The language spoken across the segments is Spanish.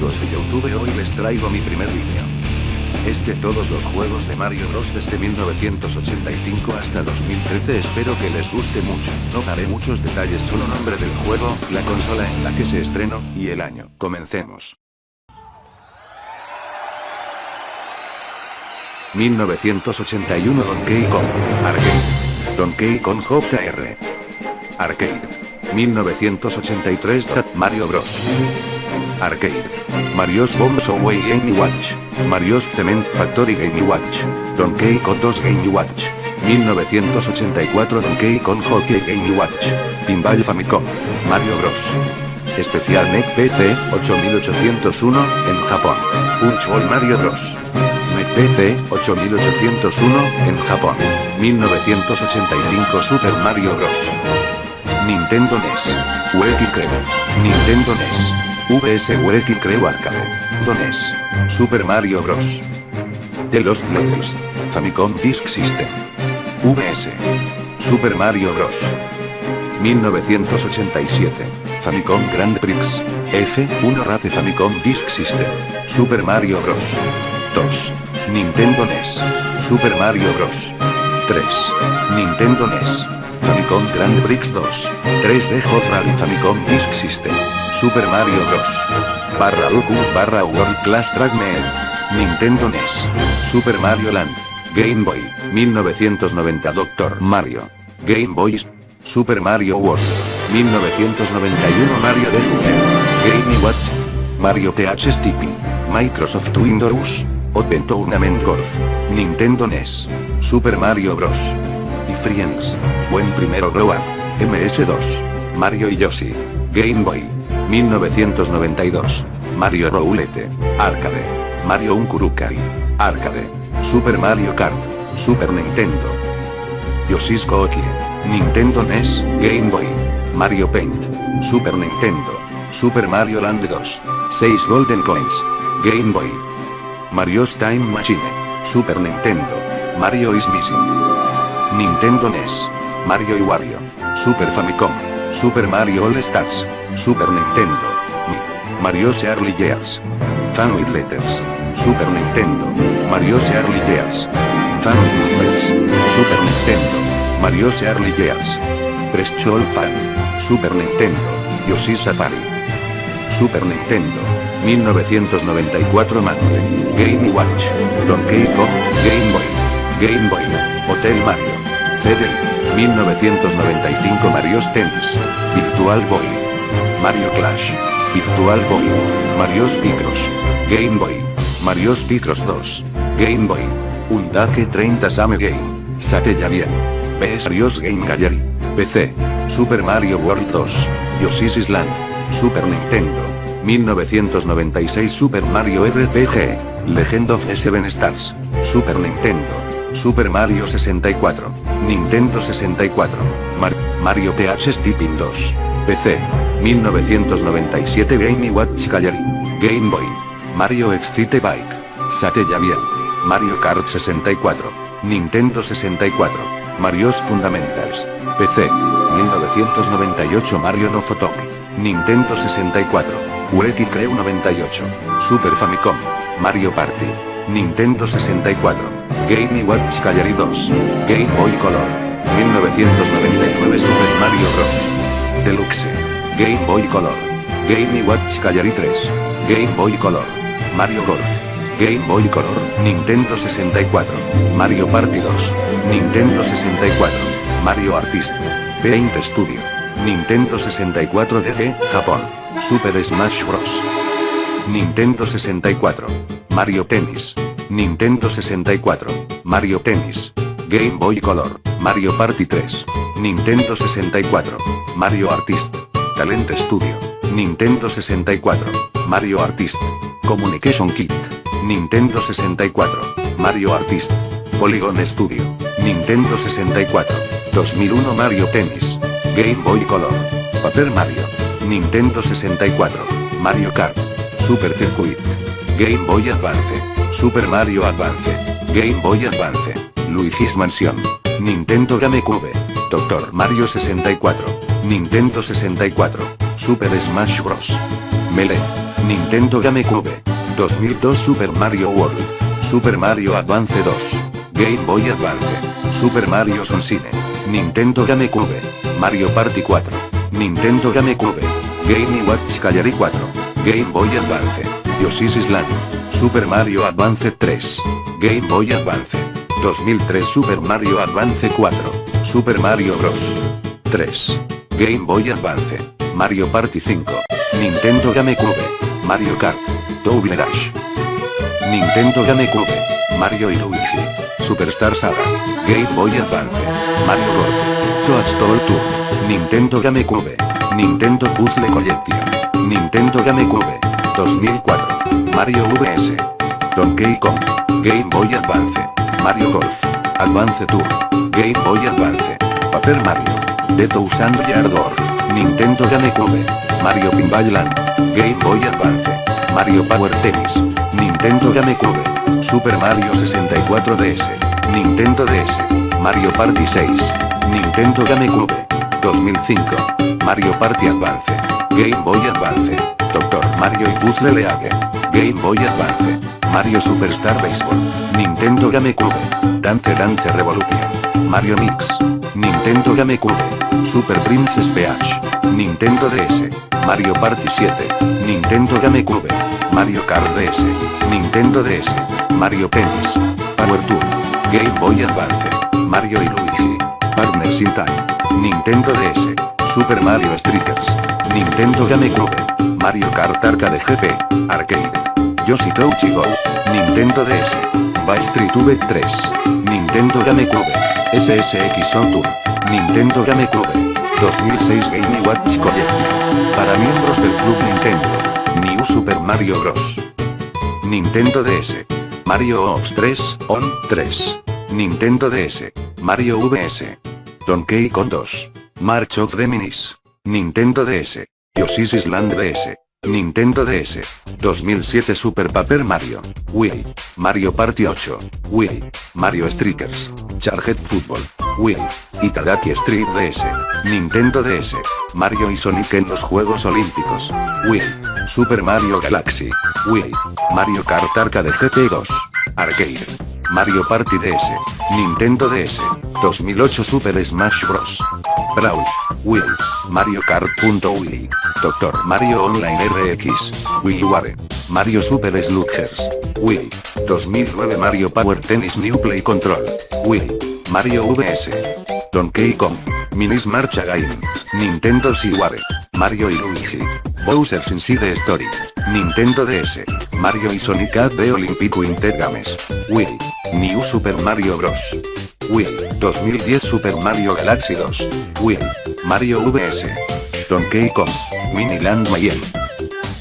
amigos de YouTube, hoy les traigo mi primer vídeo. Es de todos los juegos de Mario Bros desde 1985 hasta 2013, espero que les guste mucho. No daré muchos detalles, solo nombre del juego, la consola en la que se estrenó, y el año. Comencemos. 1981 Donkey Kong. Arcade. Donkey Kong Jr. Arcade. 1983 Mario Bros. Arcade. Mario's Bombs Away Game Watch. Mario's Cement Factory Game Watch. Donkey Kong 2 Game Watch. 1984 Donkey Kong Hockey Game Watch. Pinball Famicom. Mario Bros. Especial NEC PC, 8801, en Japón. Punch Ball Mario Bros. NEC PC, 8801, en Japón. 1985 Super Mario Bros. Nintendo NES. Wrecking Crew. Nintendo NES. VS Wrecking Crew Arcade. NES. Super Mario Bros. The Lost Levels. Famicom Disk System. VS. Super Mario Bros. 1987. Famicom Grand Prix. F1 Race Famicom Disk System. Super Mario Bros. 2. Nintendo NES. Super Mario Bros. 3. Nintendo NES. Famicom Grand Prix 2. 3D Hot Rally Famicom Disk System. Super Mario Bros. /UQ/World Class Trackman. Nintendo NES. Super Mario Land. Game Boy. 1990 Dr. Mario. Game Boy. Super Mario World. 1991 Mario de Junior. Game Watch. Mario TH Stipping. Microsoft Windows. Open Tournament Golf. Nintendo NES. Super Mario Bros. Friends. Buen primero Grow Up. MS2. Mario y Yoshi. Game Boy. 1992. Mario Roulette. Arcade. Mario Unkurukai. Arcade. Super Mario Kart. Super Nintendo. Yoshi's Cookie. Nintendo NES. Game Boy. Mario Paint. Super Nintendo. Super Mario Land 2. 6 Golden Coins. Game Boy. Mario's Time Machine. Super Nintendo. Mario is Missing. Nintendo NES. Mario y Wario. Super Famicom. Super Mario All Stars. Super Nintendo. Mario's Early Years. Fan with Letters. Super Nintendo. Mario's Early Years. Fan with Numbers. Super Nintendo. Mario's Early Years. Press All Fan. Super Nintendo. Yoshi's Safari. Super Nintendo. 1994 Manuel. Game Watch. Donkey Kong. Game Boy. Game Boy. Hotel Mario. CD. 1995 Mario's Tennis. Virtual Boy. Mario Clash. Virtual Boy. Mario's Picross. Game Boy. Mario's Picross 2. Game Boy. Undake 30 Same Game. Sate ya bien. VS Mario's Game Gallery. PC. Super Mario World 2. Yoshi's Island. Super Nintendo. 1996 Super Mario RPG. Legend of the Seven Stars. Super Nintendo. Super Mario 64. Nintendo 64. Mario TH Stipping 2. PC. 1997 Game Watch Gallery. Game Boy. Mario Excite Bike. Sate ya bien. Mario Kart 64. Nintendo 64. Mario's Fundamentals. PC. 1998 Mario No Photopia. Nintendo 64. Wrecking Crew 98. Super Famicom. Mario Party. Nintendo 64. Game Watch Gallery 2. Game Boy Color. 1999 Super Mario Bros. Deluxe. Game Boy Color. Game Watch Gallery 3. Game Boy Color. Mario Golf. Game Boy Color. Nintendo 64. Mario Party 2. Nintendo 64. Mario Artist. Paint Studio. Nintendo 64 DG, Japón. Super Smash Bros. Nintendo 64. Mario Tennis. Nintendo 64. Mario Tennis. Game Boy Color. Mario Party 3. Nintendo 64. Mario Artist. Talent Studio. Nintendo 64. Mario Artist. Communication Kit. Nintendo 64. Mario Artist. Polygon Studio. Nintendo 64. 2001 Mario Tennis. Game Boy Color. Paper Mario. Nintendo 64. Mario Kart. Super Circuit. Game Boy Advance. Super Mario Advance. Game Boy Advance. Luigi's Mansion. Nintendo GameCube. Dr. Mario 64. Nintendo 64. Super Smash Bros. Melee. Nintendo GameCube. 2002 Super Mario World. Super Mario Advance 2. Game Boy Advance. Super Mario Sunshine. Nintendo GameCube. Mario Party 4. Nintendo GameCube. Game & Watch Gallery 4. Game Boy Advance. Yoshi's Island. Super Mario Advance 3. Game Boy Advance. 2003 Super Mario Advance 4. Super Mario Bros. 3. Game Boy Advance. Mario Party 5. Nintendo GameCube. Mario Kart. Double Dash. Nintendo GameCube. Mario y Luigi. Superstar Saga. Game Boy Advance. Mario Golf. Toadstool Tour. Nintendo GameCube. Nintendo Puzzle Collection. Nintendo GameCube. 2004. Mario VS. Donkey Kong. Game Boy Advance. Mario Golf. Advance Tour. Game Boy Advance. Paper Mario. The Thousand Year Door. Nintendo GameCube. Mario Pinball Land. Game Boy Advance. Mario Power Tennis. Nintendo GameCube. Super Mario 64 DS. Nintendo DS. Mario Party 6. Nintendo GameCube. 2005. Mario Party Advance. Game Boy Advance. Dr. Mario y Puzzle League. Game Boy Advance. Mario Superstar Baseball. Nintendo GameCube. Dance Dance Revolution. Mario Mix. Nintendo GameCube. Super Princess Peach. Nintendo DS. Mario Party 7. Nintendo GameCube. Mario Kart DS. Nintendo DS. Mario Tennis. Power Tour. Game Boy Advance. Mario y Luigi. Partners in Time. Nintendo DS. Super Mario Strikers. Nintendo GameCube. Mario Kart Arcade GP. Arcade. Yoshi Touch Go. Nintendo DS. Vice Street V3. Nintendo GameCube. SSX On Tour. Nintendo GameCube. 2006 Game & Watch Collection. Para miembros del Club Nintendo. New Super Mario Bros. Nintendo DS. Mario Ops 3, On 3. Nintendo DS. Mario VS. Donkey Kong 2. March of the Minis. Nintendo DS. Yoshi's Island DS. Nintendo DS. 2007 Super Paper Mario. Wii. Mario Party 8. Wii. Mario Strikers. Charged Football. Wii. Itadaki Street DS. Nintendo DS. Mario y Sonic en los Juegos Olímpicos. Wii. Super Mario Galaxy. Wii. Mario Kart Arcade GP2. Arcade. Mario Party DS. Nintendo DS. 2008 Super Smash Bros. Brawl. Wii. Mario Kart.Wii. Dr. Mario Online RX. Wii Ware. Mario Super Sluggers. Wii. 2009 Mario Power Tennis New Play Control. Wii. Mario VS. Donkey Kong. Minis Marcha Game. Nintendo SeaWare. Mario y Luigi. Bowser's Inside Story. Nintendo DS. Mario y Sonic at the Olympic Winter Games. Wii. New Super Mario Bros. Wii. 2010 Super Mario Galaxy 2. Wii. Mario VS. Donkey Kong. Miniland Mayhem.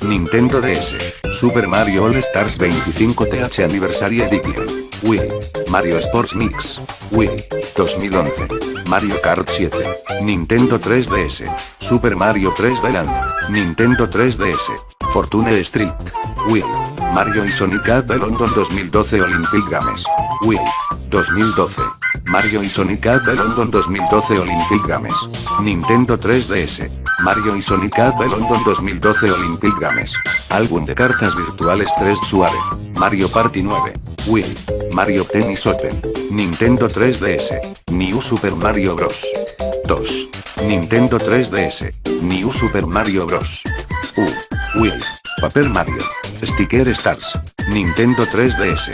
Nintendo DS. Super Mario All Stars 25th Anniversary Edition. Wii. Mario Sports Mix. Wii. 2011. Mario Kart 7. Nintendo 3DS. Super Mario 3D Land. Nintendo 3DS. Fortune Street. Wii. Mario y Sonic at the London 2012 Olympic Games. Wii. 2012. Mario y Sonic at the London 2012 Olympic Games. Nintendo 3DS. Mario y Sonic at the London 2012 Olympic Games. Álbum de cartas virtuales 3 Suave. Mario Party 9. Wii. Mario Tennis Open. Nintendo 3DS. New Super Mario Bros. 2. Nintendo 3DS. New Super Mario Bros. Wii. Paper Mario. Sticker Stars. Nintendo 3DS.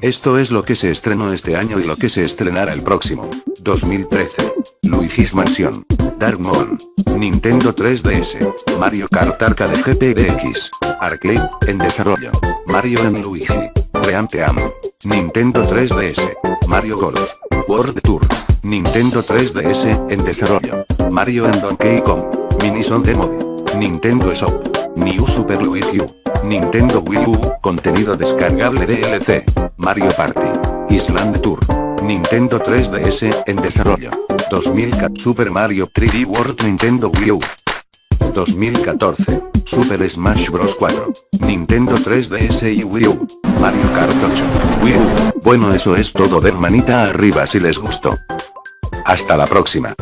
Esto es lo que se estrenó este año y lo que se estrenará el próximo. 2013. Luigi's Mansion. Dark Moon. Nintendo 3DS. Mario Kart Arcade GP DX. Arcade, en desarrollo. Mario & Luigi. Reante-Am. Nintendo 3DS. Mario Golf. World Tour. Nintendo 3DS, en desarrollo. Mario & Donkey Kong. Minis on the Move. Nintendo Shop. New Super Luigi U. Nintendo Wii U, contenido descargable DLC. Mario Party. Island Tour. Nintendo 3DS, en desarrollo. 2014 Super Mario 3D World Nintendo Wii U. 2014. Super Smash Bros 4. Nintendo 3DS y Wii U. Mario Kart 8. Wii U. Bueno, eso es todo. Den manita arriba si les gustó. Hasta la próxima.